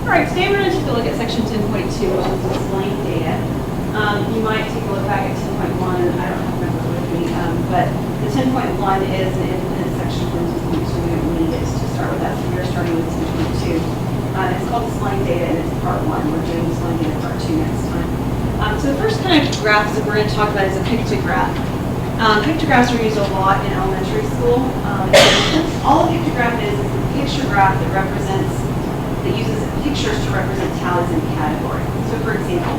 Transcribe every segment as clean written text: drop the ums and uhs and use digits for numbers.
All right, today we're going to take a look at section 10.2, which is displaying data. You might take a look back at 10.1, and I don't remember what it would be, but the 10.1 is an independent section from 10.2. We don't need it to start with that, so we're starting with 10.2. It's called displaying data, and it's part 1. We're doing displaying data part 2 next time. So the first kind of graph that we're going to talk about is a pictograph. Pictographs are used a lot in elementary school. All a pictograph is a picture graph that uses pictures to represent tallies in categories. So for example,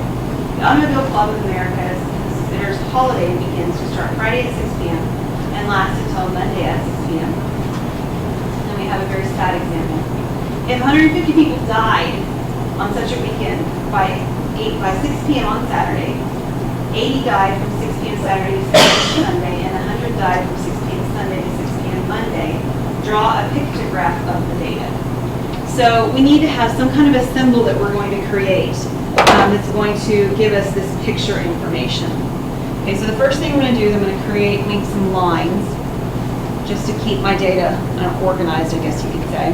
the Automobile Club of America considers holiday weekends to start Friday at 6 p.m. and last until Monday at 6 p.m. And we have a very sad example. If 150 people died on such a weekend by 6 p.m. on Saturday, 80 died from 6 p.m. Saturday to 6 p.m. Sunday, and 100 died from 6 p.m. Sunday to 6 p.m. Monday, draw a pictograph of the data. So we need to have some kind of a symbol that we're going to create that's going to give us this picture information. Okay, so the first thing I'm going to do is I'm going to make some lines just to keep my data organized, I guess you could say.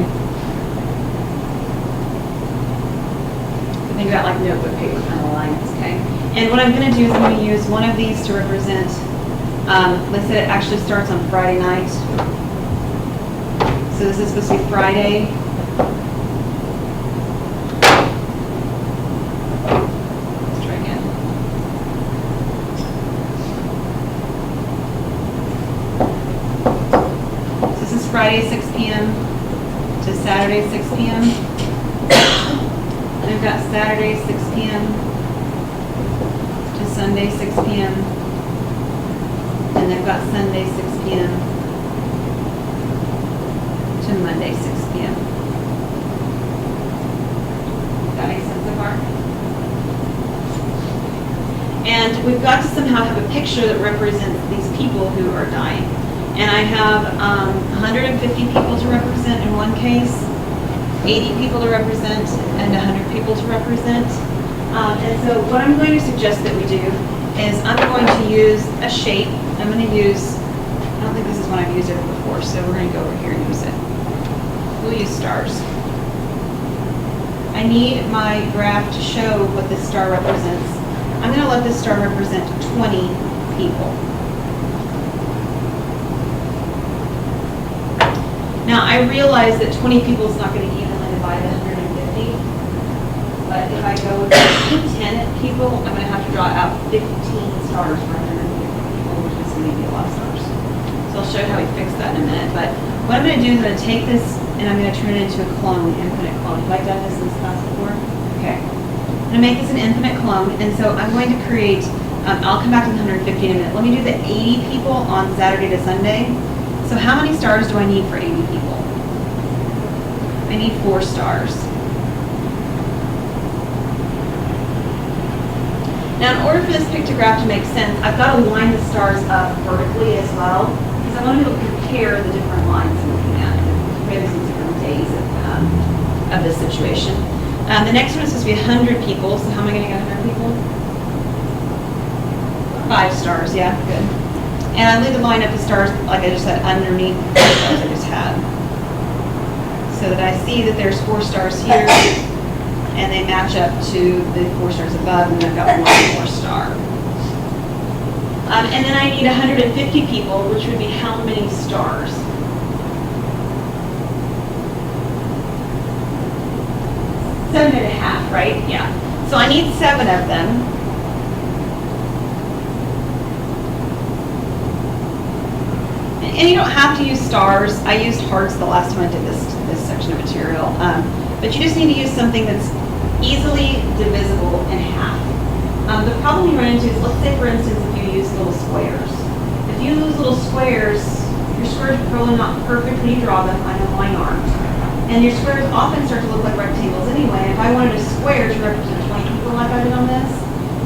So think about like notebook paper kind of lines, okay? And what I'm going to do is I'm going to use one of these to represent, let's say it actually starts on Friday night. So this is supposed to be Friday. Friday 6 p.m. to Saturday 6 p.m. And we've got Saturday 6 p.m. to Sunday 6 p.m. And they've got Sunday 6 p.m. to Monday 6 p.m. That makes sense so far? And we've got to somehow have a picture that represents these people who are dying. And I have 150 people to represent in one case, 80 people to represent, and 100 people to represent. And so what I'm going to suggest that we do is I'm going to use a shape. I'm going to use, I don't think this is one I've used ever before, so we're going to go over here and use it. We'll use stars. I need my graph to show what this star represents. I'm going to let this star represent 20 people. Now, I realize that 20 people is not going to evenly divide 150, but if I go with 10 people, I'm going to have to draw out 15 stars for 150 people, which is going to be a lot of stars. So I'll show you how we fix that in a minute. But what I'm going to do is I'm going to take this and I'm going to turn it into a clone, an infinite clone. Have I done this in this class before? Okay. I'm going to make this an infinite clone, and so I'm going to create, I'll come back to the 150 in a minute. Let me do the 80 people on Saturday to Sunday. So how many stars do I need for 80 people? I need 4 stars. Now, in order for this pictograph to make sense, I've got to line the stars up vertically as well, because I want to be able to compare the different lines I'm looking at, compare some different days of this situation. The next one is supposed to be 100 people, so how am I going to get 100 people? 5 stars, yeah, good. And I leave the line up the stars, like I just said, underneath the stars I just had. So that I see that there's 4 stars here, and they match up to the 4 stars above, and I've got 1 more star. And then I need 150 people, which would be how many stars? 7.5, right? Yeah. So I need 7 of them. And you don't have to use stars. I used hearts the last time I did this section of material. But you just need to use something that's easily divisible in half. The problem you run into is, let's say for instance, if you use little squares. If you use little squares, your squares are probably not perfect when you draw them. I know mine aren't. And your squares often start to look like rectangles anyway. If I wanted a square to represent 20 people like I did on this,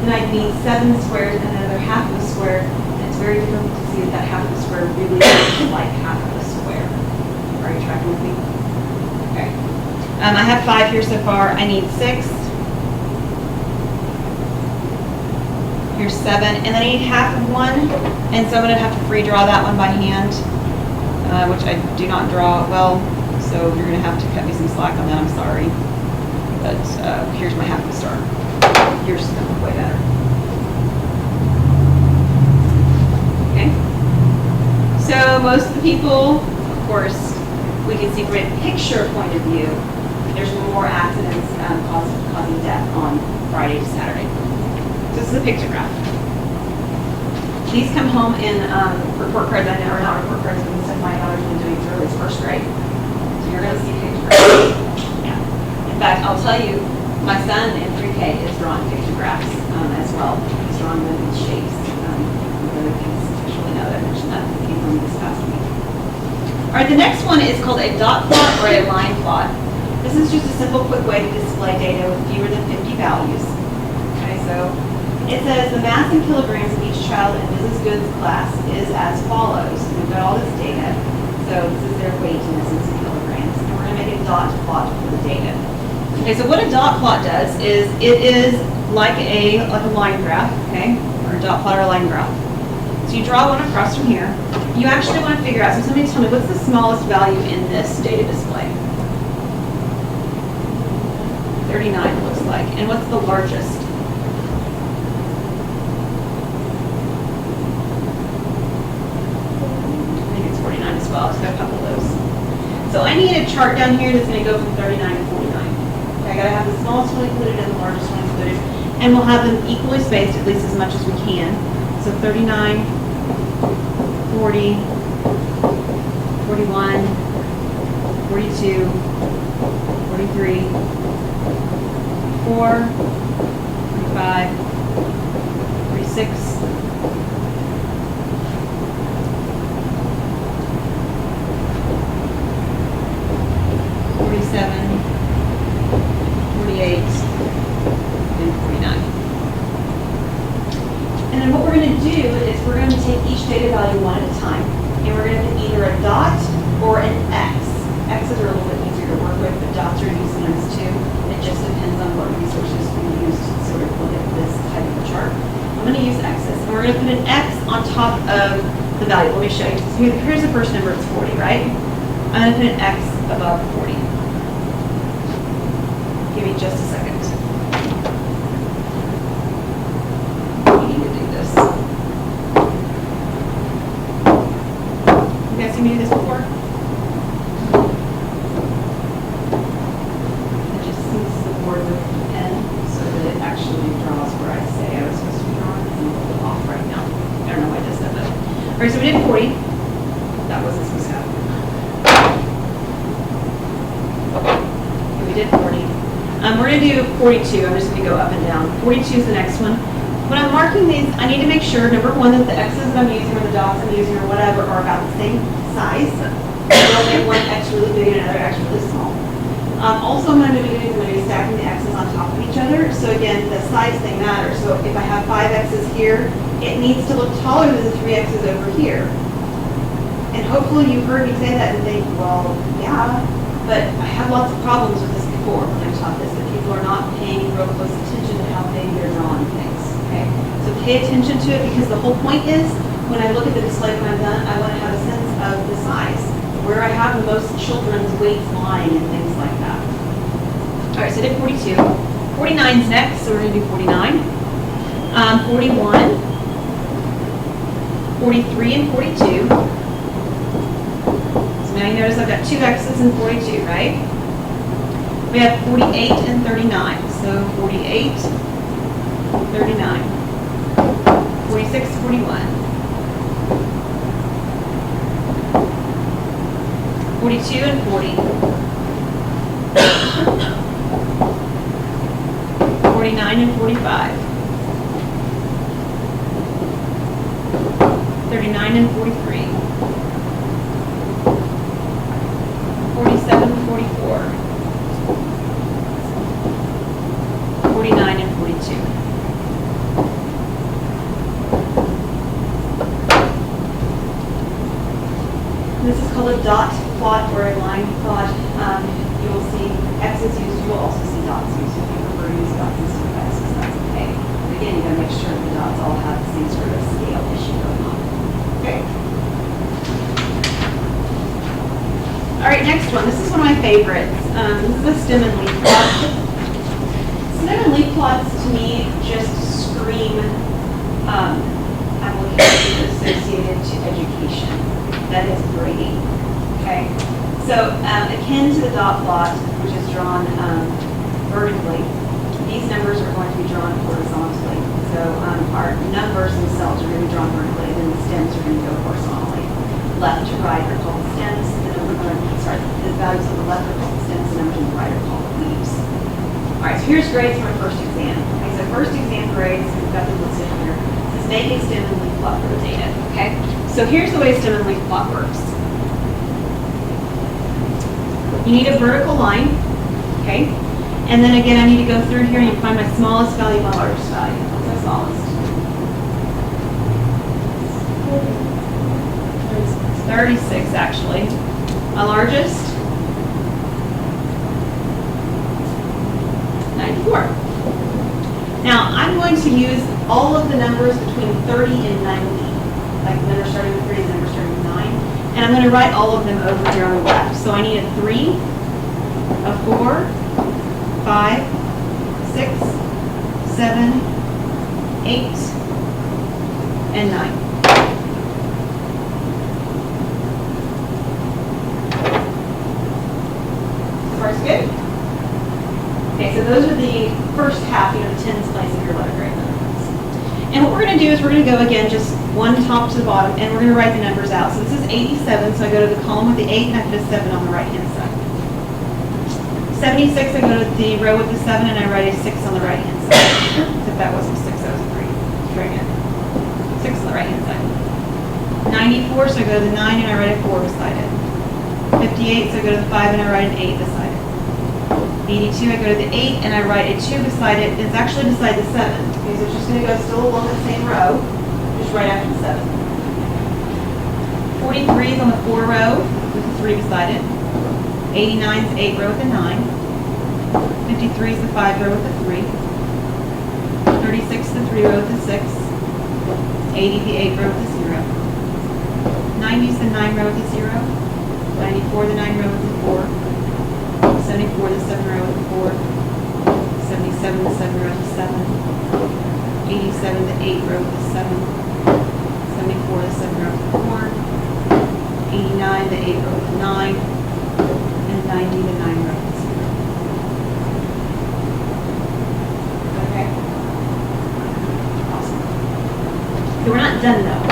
then I'd need 7 squares and another half of a square. It's very difficult to see that half of the square really looks like half of the square. Are you tracking with me? Okay. I have 5 here so far. I need 6. Here's 7. And then I need half of 1. And so I'm going to have to free draw that one by hand, which I do not draw well. So you're going to have to cut me some slack on that. I'm sorry. but here's my half of a star. Yours is going to look way better. Okay. So most of the people, of course, we can see from a picture point of view, there's more accidents causing death on Friday to Saturday. So this is a pictograph. These come home in report cards. I know are not report cards, but stuff my daughter's been doing through his first grade. So you're going to see pictographs. Yeah. In fact, I'll tell you, my son in pre-K is drawing pictographs as well. He's drawing them in shapes. The kids actually know that I mentioned that he came home this past week. All right, the next one is called a dot plot or a line plot. This is just a simple, quick way to display data with fewer than 50 values. Okay, so it says the mass in kilograms of each child in Mrs. Good's class is as follows. We've got all this data. So this is their weight in essence in kilograms. And we're going to make a dot plot for the data. Okay, so what a dot plot does is it is like a line graph, okay, or a dot plot or a line graph. So you draw one across from here. You actually want to figure out, so somebody tell me, what's the smallest value in this data display? 39 looks like. And what's the largest? I think it's 49 as well. It's got a couple of those. So I need a chart down here that's going to go from 39 to 49. Okay, I got to have the smallest one included and the largest one included. And we'll have them equally spaced, at least as much as we can. So 39, 40, 41, 42, 43, 44, 45, 46, 47, 48, and 49. And then what we're going to do is we're going to take each data value one at a time, and we're going to put either a dot or an X. X's are a little bit easier to work with, but dots are used sometimes too. It just depends on what resources we use to sort of look at this type of a chart. I'm going to use X's, and we're going to put an X on top of the value. Let me show you. So here's the first number, it's 40, right? I'm going to put an X above 40. Give me just a second. We need to do this. You guys seen me do this before? I just sees the board with the pen so that it actually draws where I say I was supposed to be drawing. It's a little off right now. I don't know why it does that, but. All right, so we did 40. That wasn't supposed to happen. Okay, we did 40. We're going to do 42. I'm just going to go up and down. 42 is the next one. When I'm marking these, I need to make sure, number one, that the X's that I'm using or the dots I'm using or whatever are about the same size. I don't get one X really big and another X really small. Also, I'm going to be stacking the X's on top of each other. So again, the size thing matters. So if I have 5 X's here, it needs to look taller than the 3 X's over here. And hopefully you heard me say that and think, well, yeah, but I had lots of problems with this before when I taught this, that people are not paying real close attention to how big they're drawing things, okay? So pay attention to it, because the whole point is, when I look at the display when I'm done, I want to have a sense of the size, where I have the most children's weights lying and things like that. All right, so I did 42. 49's next, so we're going to do 49. 41, 43, and 42. Now you notice I've got 2 X's and 42, right? We have 48 and 39. So 48, 39, 46, 41, 42 and 40, 49 and 45, 39 and 43. 47, 44, 49, and 42. This is called a dot plot or a line plot. You will see X's used. You will also see dots used. If you prefer to use dots instead of X's, that's okay. But again, you got to make sure the dots all have the same sort of scale issue going on. Okay. All right, next one. This is one of my favorites. This is a stem and leaf plot. and leaf plots to me just scream applications associated to education. That is grading. Okay? So akin to the dot plot, which is drawn vertically, these numbers are going to be drawn horizontally. So our numbers themselves are going to be drawn vertically, and then the stems are going to go horizontally. Left to right are called stems, the values on the left are called stems, and numbers on the right are called leaves. All right, so here's grades for our first exam. Okay, so first exam grades, we've got them listed here. This is making stem and leaf plot for the data. Okay, so here's the way stem and leaf plot works. You need a vertical line, okay? And then again, I need to go through here and you find my smallest value, my largest value. What's my smallest? 36, actually. My largest? 94. Now, I'm going to use all of the numbers between 30 and 90, like the number starting with 3 and the number starting with 9. And I'm going to write all of them over here on the left. So I need a 3, a 4, 5, 6, 7, 8, and 9. So far, it's good? Okay, so those are the first half, the tens place of your letter grade numbers. And what we're going to do is we're going to go again just one top to the bottom, and we're going to write the numbers out. So this is 87, so I go to the column with the 8, and I put a 7 on the right-hand side. 76, I go to the row with the 7, and I write a 6 on the right-hand side. If that wasn't a 6, that was a 3. Try again. 6 on the right-hand side. 94, so I go to the 9, and I write a 4 beside it. 58, so I go to the 5, and I write an 8 beside it. 82, I go to the 8, and I write a 2 beside it. It's actually beside the 7, because it's just going to go still along the same row, just right after the 7. 43 is on the 4 row, with the 3 beside it. 89 is the 8 row with the 9. 53 is the 5 row with the 3. 36 is the 3 row with the 6. 80 the 8 row with the 0. 90 is the 9 row with the 0. 94 the 9 row with the 4. 74 the 7 row with the 4. 77 the 7 row with the 7. 87 the 8 row with the 7. 74 the 7 row with the 4. 89 the 8 row with the 9. And 90 the 9 row with the 0. Okay? Awesome. Okay, we're not done though,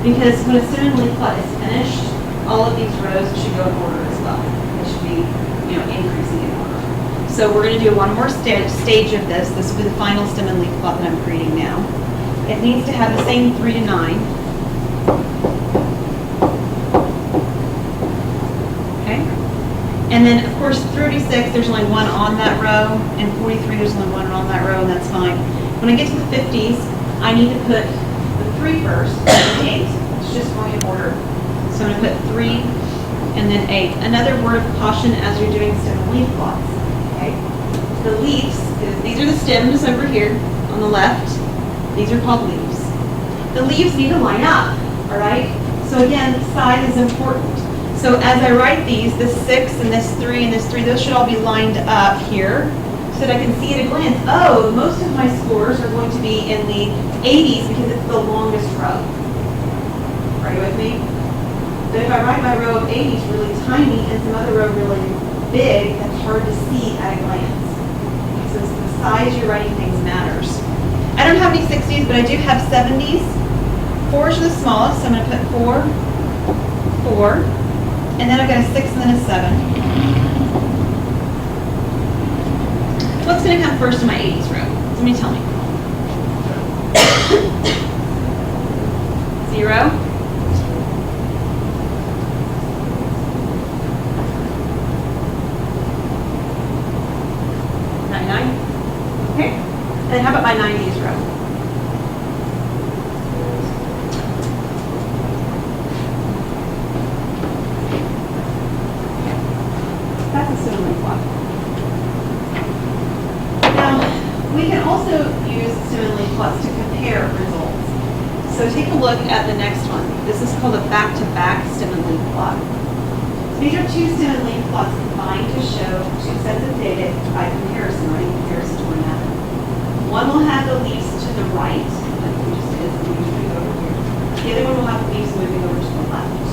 because when a stem and leaf plot is finished, all of these rows should go in order as well. They should be, increasing in order. So we're going to do one more stage of this. This will be the final stem and leaf plot that I'm creating now. It needs to have the same 3 to 9. Okay? And then, of course, 36, there's only one on that row, and 43, there's only one on that row, and that's fine. When I get to the 50s, I need to put the 3 first, and 8. It's just going in order. So I'm going to put 3 and then 8. Another word of caution as you're doing stem and leaf plots. Okay? The leaves, these are the stems over here on the left. These are called leaves. The leaves need to line up, all right? So again, size is important. So as I write these, this 6 and this 3 and this 3, those should all be lined up here so that I can see at a glance, oh, most of my scores are going to be in the 80s because it's the longest row. Are you with me? But if I write my row of 80s really tiny and some other row really big, that's hard to see at a glance. So the size you're writing things matters. I don't have any 60s, but I do have 70s. 4s are the smallest, so I'm going to put 4, 4, and then I've got a 6 and then a 7. What's going to come first in my 80s row? Somebody tell me. 0. 99. Okay. And then how about my 90s row? That's a similar plot. Now, we can also use similar plots to compare results. So take a look at the next one. This is called a back-to-back stem and leaf plot. These are 2 stem and leaf plots combined to show 2 sets of data by comparison, running comparison to one another. will have the leaves to the right, like we just did, so moving over here. The other one will have the leaves moving over to the left.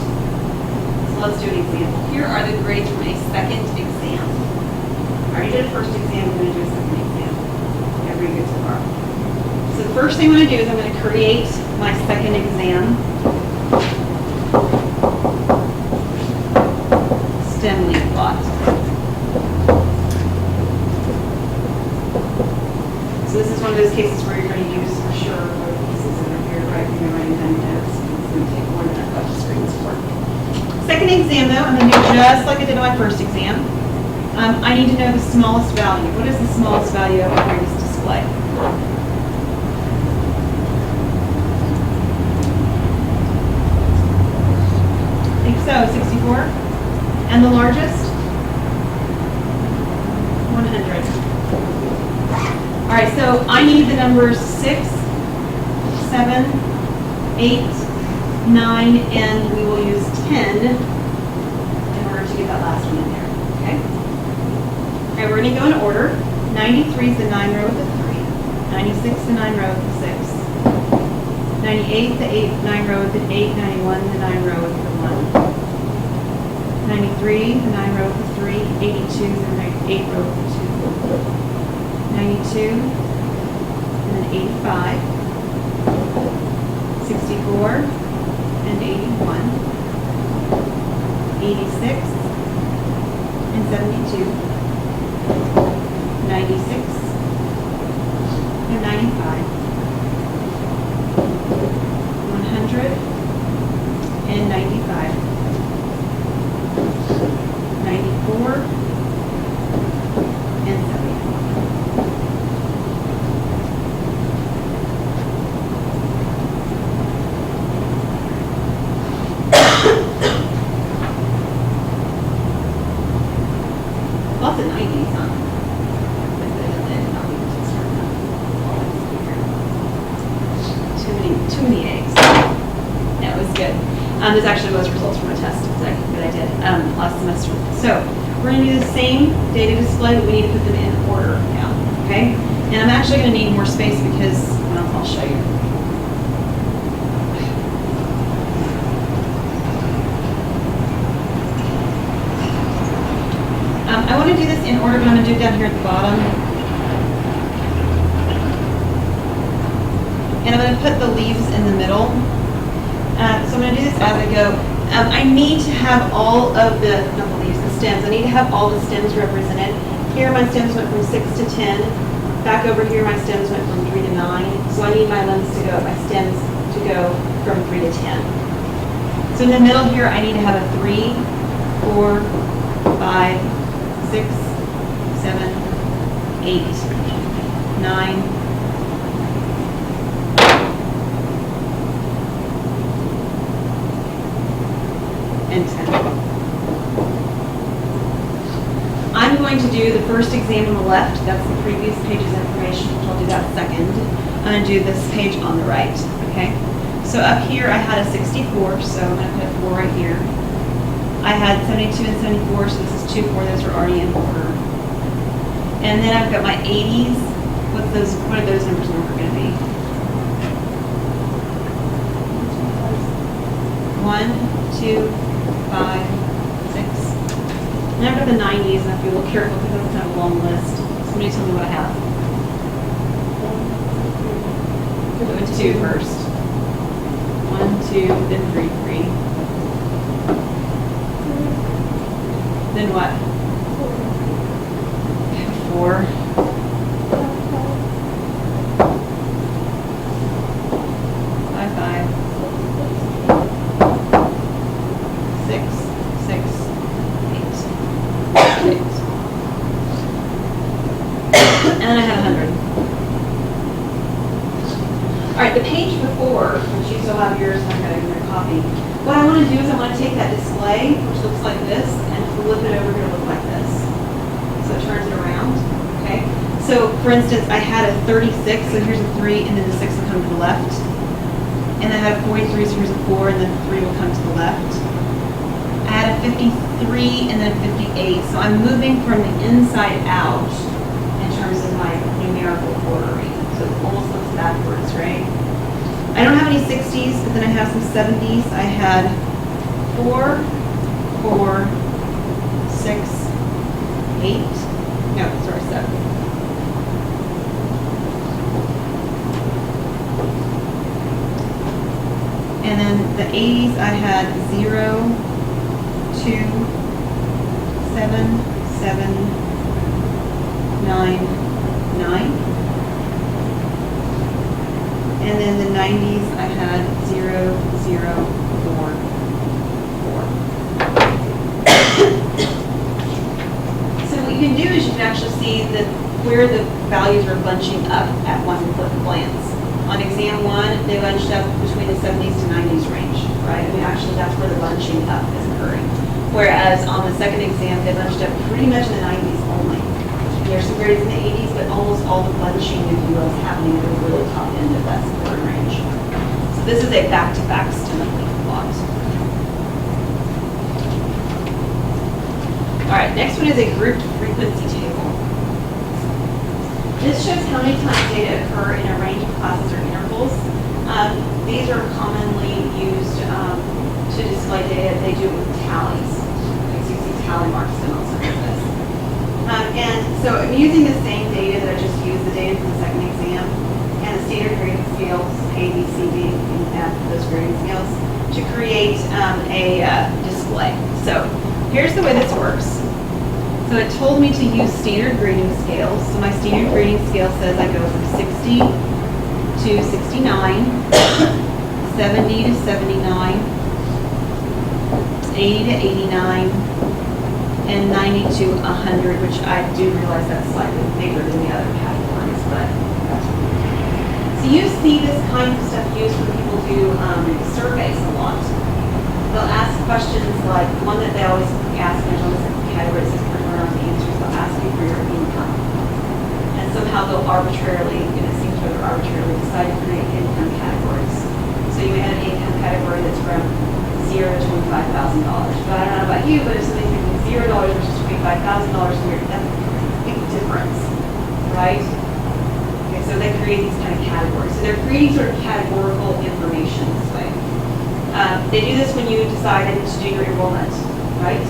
So let's do an example. Here are the grades from a second exam. I already did a first exam, I'm going to do a second exam. Okay, pretty good so far. So the first thing I'm going to do is I'm going to create my second exam. Stem leaf plot. So this is one of those cases where you're going to use for sure both pieces that are here, right? You're writing down notes. It's going to take more than I've got the screen support. Second exam though, I'm going to do just like I did on my first exam. I need to know the smallest value. What is the smallest value of the this display? I think so, 64. And the largest? 100. All right, so I need the numbers 6, 7, 8, 9, and we will use 10 in order to get that last one in there, okay? All right, we're going to go in order. 93 is the 9 row with the 3. 96 the 9 row with the 6. 98 the 9 row with the 8. 91 the 9 row with the 1. 93 the 9 row with the 3. 82 the 8 row with the 2. 92, and then 85, 64, and 81, 86, and 72, 96, and 95, 100, and 95, 94, and 74. Lots of 90s, huh? Too many eggs. No, it was good. This actually was results from a test that I did last semester. So we're going to do the same data display, but we need to put them in order now, okay? And I'm actually going to need more space because, well, I'll show you. I want to do this in order, but I'm going to do it down here at the bottom. And I'm going to put the leaves in the middle. So I'm going to do this as I go. I need to have all of the, not the leaves, the stems. I need to have all the stems represented. Here my stems went from 6 to 10. Back over here my stems went from 3 to 9. So I need my limbs to go, my stems to go from 3 to 10. So in the middle here I need to have a 3, 4, 5, 6, 7, 8, 9, and 10. I'm going to do the first exam on the left. That's the previous page's information, which I'll do that second. I'm going to do this page on the right, okay? So up here I had a 64, so I'm going to put a 4 right here. I had 72 and 74, so this is 2, 4. Those are already in order. And then I've got my 80s. What are those numbers in order going to be? 1, 2, 5, 6. And I've got the 90s, and I have to be a little careful because that's kind of a long list. Somebody tell me what I have. Go with 2 first. 1, 2, then 3, 3. Then what? 4. 5, 5. 6, 6, 8. 8. And then I had 100. All right, the page before, which you still have yours, and I've got it in your copy. What I want to do is I want to take that display, which looks like this, and flip it over here to look like this. So it turns it around, okay? So for instance, I had a 36, so here's a 3, and then the 6 will come to the left. And I had a 43, so here's a 4, and then 3 will come to the left. I had a 53, and then a 58. So I'm moving from the inside out in terms of my numerical ordering. So 60s, but then I have some 70s. I had 4, 4, 6, 8. No, sorry, 7. And then the 80s, I had 0, 2, 7, 7, 9, 9. And then the 90s, I had 0, 0, 4, 4. So what you can do is you can actually see where the values are bunching up at one glance. On exam 1, they bunched up between the 70s to 90s range, right? I mean, actually, that's where the bunching up is occurring. Whereas on the second exam, they bunched up pretty much in the 90s only. There's some grades in the 80s, but almost all the bunching, if you will, is happening at the really top end of that scoring range. So this is a back-to-back stimuli plot. All right, next one is a grouped frequency table. This shows how many times data occur in a range of classes or intervals. These are commonly used to display data. They do it with tallies. So you see tally marks and all sorts of this. And so I'm using the same data that I just used, the data from the second exam, and the standard grading scales, A, B, C, D, and F, those grading scales, to create a display. So here's the way this works. So it told me to use standard grading scales. So my standard grading scale says I go from 60 to 69, 70 to 79, 80 to 89, and 90 to 100, which I do realize that's slightly bigger than the other categories. But so you see this kind of stuff used when people do surveys a lot. They'll ask questions like one that they always ask when there's a category that says around the answers, they'll ask you for your income. And somehow they'll arbitrarily, and it seems like they're arbitrarily decide to create income categories. So you may have an income category that's from $0 to $25,000. But I don't know about you, but if somebody's making $0 versus $25,000 a year, that's a big difference, right? Okay, so they create these kind of categories. So they're creating sort of categorical information this way. They do this when you decided to do your enrollment, right?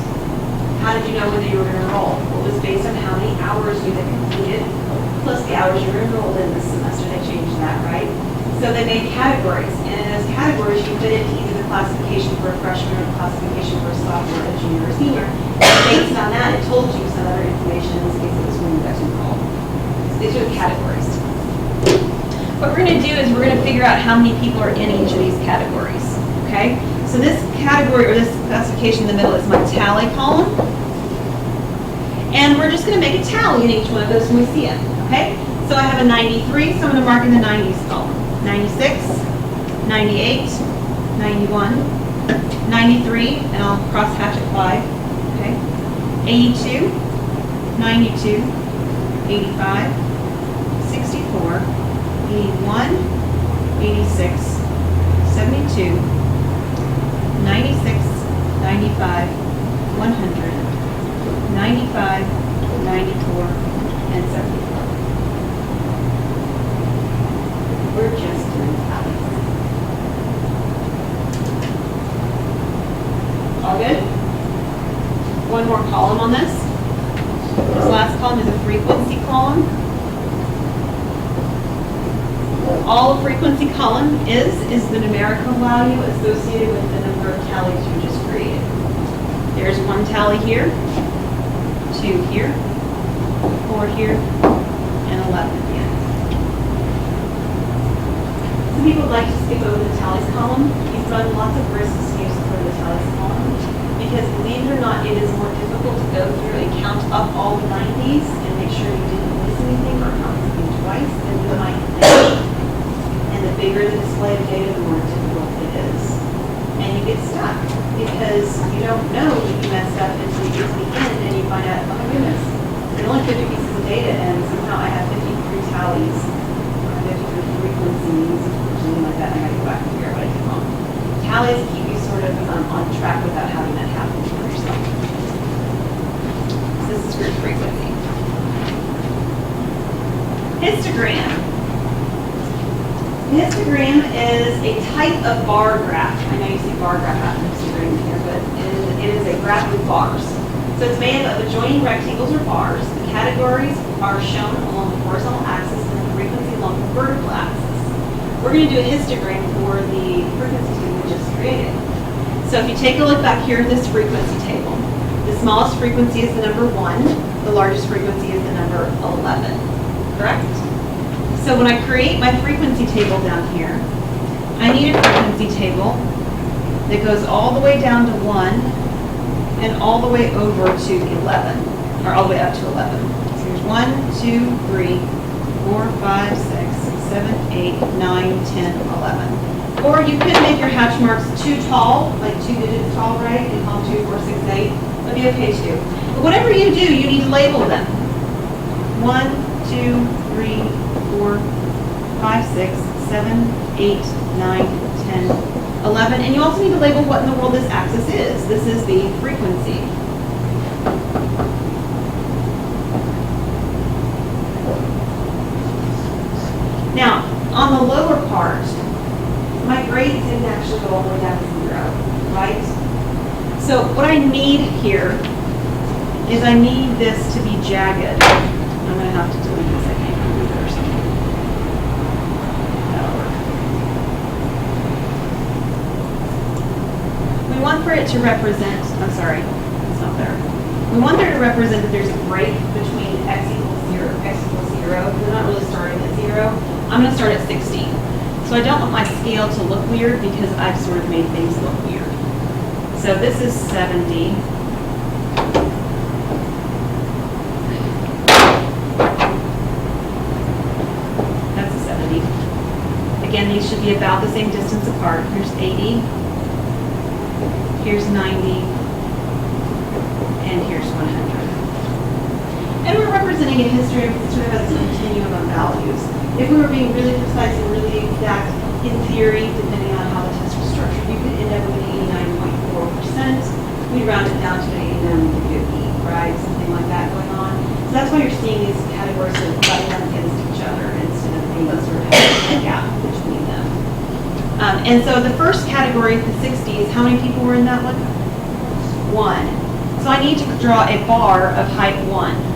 How did you know whether you were going to enroll? Well, it was based on how many hours you had completed, plus the hours you were enrolled in this semester. They changed that, right? So they made categories, and in those categories, you fit into either the classification for a freshman or the classification for a sophomore, a junior, or senior. And based on that, it told you some other information. In this case, it was when you got to enroll. So these are the categories. What we're going to do is we're going to figure out how many people are in each of these categories. Okay? So this category, or this classification in the middle, is my tally column. And we're just going to make a tally in each one of those when we see it. Okay? So I have a 93, so I'm going to mark in the 90s column. 96, 98, 91, 93, and I'll cross hatch at 5. Okay? 82, 92, 85, 64, 81, 86, 72, 96, 95, 100, 95, 94, and 74. We're just doing tallies. All good? One more column on this. This last column is a frequency column. All a frequency column is the numerical value associated with the number of tallies you just created. There's one tally here, 2 here, 4 here, and 11 at the end. Some people like to skip over the tallies column. You've run lots of risks when you skip over the tallies column because, believe it or not, it is more difficult to go through and count up all the 90s and make sure you didn't miss anything or count something twice than you might think. And the bigger the display of data, the more difficult it is. And you get stuck because you don't know that you messed up until you get to the end and you find out, oh my goodness, there's only 50 pieces of data and somehow I have 53 tallies or 53 frequencies or something like that, and I got to go back and figure out what I did wrong. Tallies keep you sort of on track without having that happen for yourself. So this is group frequency. Histogram. The histogram is a type of bar graph. I know you see bar graph out in the histogram here, but it is a graph with bars. So it's made up of adjoining rectangles or bars. The categories are shown along the horizontal axis and the frequency along the vertical axis. We're going to do a histogram for the frequency table we just created. So if you take a look back here at this frequency table, the smallest frequency is the number 1. The largest frequency is the number 11. Correct? So when I create my frequency table down here, I need a frequency table that goes all the way down to 1 and all the way over to 11, or all the way up to 11. So here's 1, 2, 3, 4, 5, 6, 7, 8, 9, 10, 11. Or you could make your hatch marks too tall, like 2 digits tall, right? And call them 2, 4, 6, 8. That'd be okay too. But whatever you do, you need to label them. 1, 2, 3, 4, 5, 6, 7, 8, 9, 10, 11. And you also need to label what in the world this axis is. This is the frequency. Now, on the lower part, my grades didn't actually go all the way down to 0, right? So what I need here is I need this to be jagged. I'm going to have to delete this, I think, or something. That'll work. We want for it to represent, I'm sorry, it's not there. We want there to represent that there's a break between x equals 0, We're not really starting at 0. I'm going to start at 16. So I don't want my scale to look weird because I've sort of made things look weird. So this is 70. That's a 70. Again, these should be about the same distance apart. Here's 80. Here's 90. And here's 100. And we're representing a history sort of as a continuum of values. If we were being really precise and really exact, in theory, depending on how the test was structured, you could end up with an 89.4%. We round it down to an 89.50, right? Something like that going on. So that's why you're seeing these categories sort of butting up against each other instead of being sort of having a gap between them. And so the first category, the 60s, how many people were in that one? 1. So I need to draw a bar of height 1.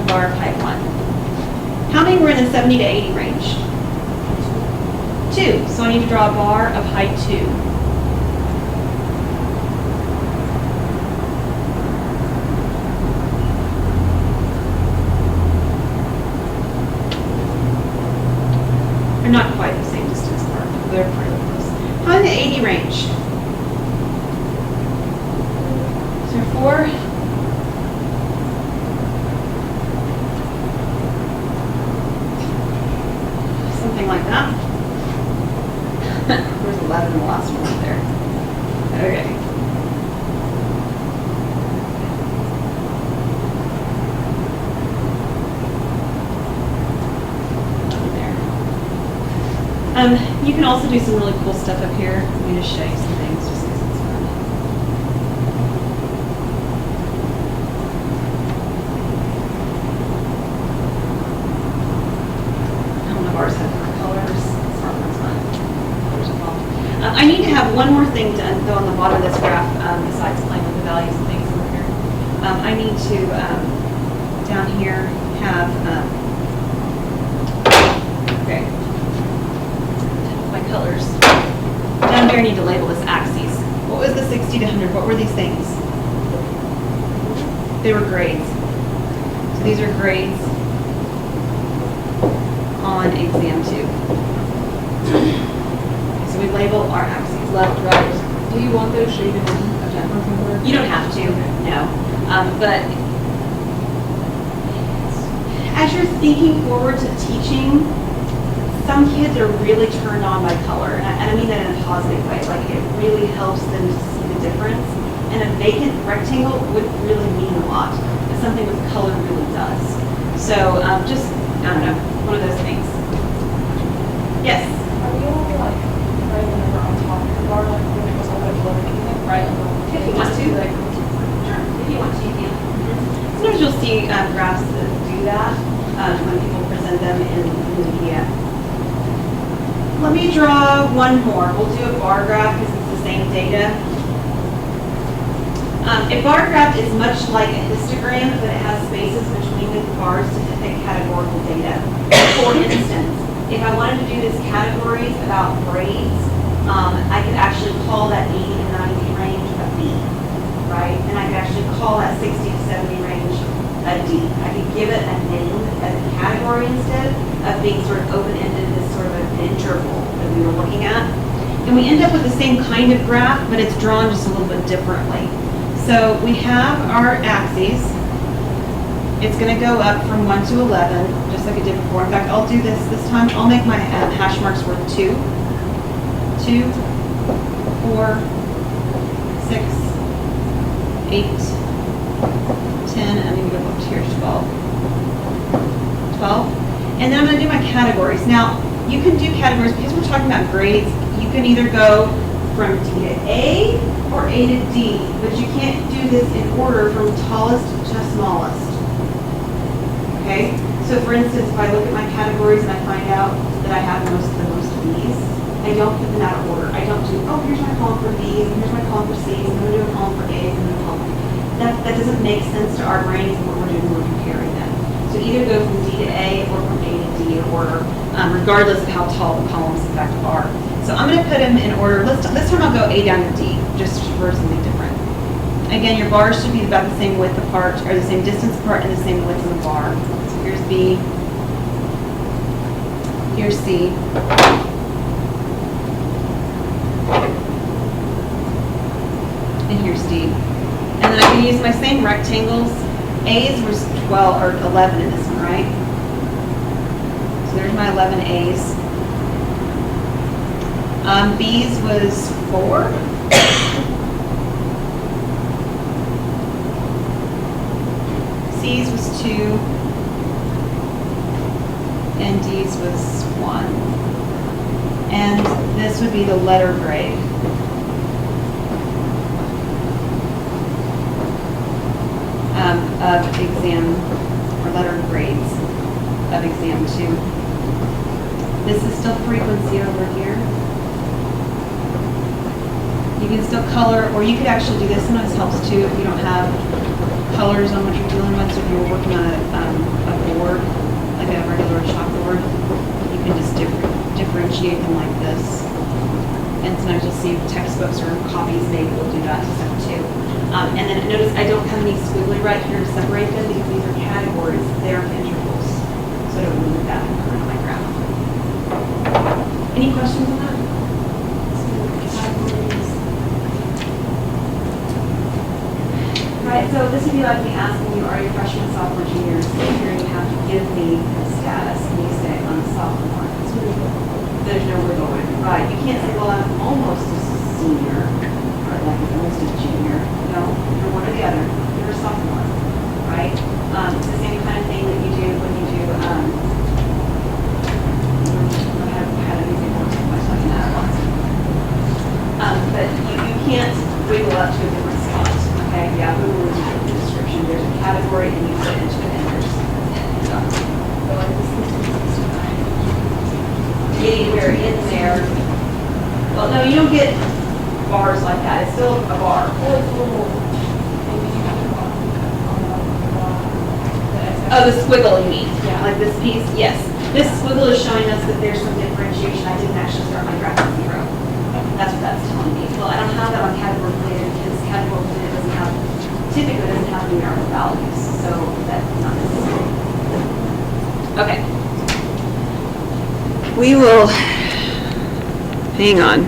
Bar of height 1. How many were in the 70 to 80 range? 2. So I need to draw a bar of height 2. They're not quite the same distance apart, but they're pretty close. How in the 80 range? Is there 4? Something like that. There's 11 in the last one right there. Okay. There. You can also do some really cool stuff up here. Let me just show you some things just because it's fun. Ours have different colors. Smart one's fun. Colors involved. I need to have one more thing to go on the bottom of this graph besides playing with the values and things over here. I need to, down here, have, okay, my colors. Down here I need to label this axes. What was the 60 to 100? What were these things? They were grades. So these are grades on exam 2. So we label our axes, left, right. Do you want those shaded in? You don't have to, no. But as you're thinking forward to teaching, some kids are really turned on by color, and I mean that in a positive way. Like, it really helps them to see the difference. And a vacant rectangle would really mean a lot, but something with color really does. So just, I don't know, one of those things. Yes? Are we able to, like, write the number on top them in the PDF. Let me draw one more. We'll do a bar graph because it's the same data. A bar graph is much like a histogram, but it has spaces between the bars to depict categorical data. For instance, if I wanted to do this categories about grades, I could actually call that 80 to 90 range a B, right? And I could actually call that 60 to 70 range a D. I could give it a name as a category instead of being sort of open-ended, this sort of an interval that we were looking at. And we end up with the same kind of graph, but it's drawn just a little bit differently. So we have our axes. It's going to go up from 1 to 11, just like it did before. In fact, I'll do this time. I'll make my hash marks worth 2, 2, 4, 6, 8, 10, and I'm going to go up to here, 12. 12. And then I'm going to do my categories. Now, you can do categories because we're talking about grades. You can either go from D to A or A to D, but you can't do this in order from tallest to smallest. Okay? So for instance, if I look at my categories and I find out that I have the most B's, I don't put them out of order. I don't do, oh, here's my column for B's, and here's my column for C's, and I'm going to do a column for A's, and then a column. That doesn't make sense to our brains when we're doing, we're comparing them. So either go from D to A or from A to D in order, regardless of how tall the columns in fact are. So I'm going to put them in order. This time I'll go A down to D, just for something different. Again, your bars should be about the same width apart, or the same distance apart, and the same width of the bar. So here's B, here's C, and here's D. And then I can use my same rectangles. A's was 12 or 11 in this one, right? So there's my 11 A's. B's was 4. C's was 2. And D's was 1. And this would be the letter grade. Of exam, or letter grades of exam 2. This is still frequency over here. You can still color, or you could actually do this. Sometimes helps too if you don't have colors on what you're dealing with. So if you're working on a board, like a regular chalkboard, you can just differentiate them like this. And sometimes you'll see textbooks or copies made will do that to stuff too. And then notice I don't have any squiggly right here to separate them because these are categories. They aren't intervals. So I don't move that in front of my graph. Any questions on that? Right, so this would be like me asking you, are you freshman, sophomore, junior? So here you have to give me the status and you say I'm a sophomore. There's no wiggle room. Right, you can't say, well, I'm almost a senior, or like I'm almost a junior. No, you're one or the other. You're a sophomore, right? It's the same kind of thing that you do when you do, I had an example of myself in that once. But you can't wiggle up to a different spot, okay? Yeah, we will do the description. There's a category and you put it into it and there's so like this is 69. Anywhere in there. Well, no, you don't get bars like that. It's still a bar. Oh, the squiggle you mean? Yeah. Like this piece? Yes. This squiggle is showing us that there's some differentiation. I didn't actually start my graph at 0. That's what that's telling me. Well, I don't have that on category related because category related doesn't have, typically doesn't have numerical values. So that's not necessary. Okay. We will, hang on.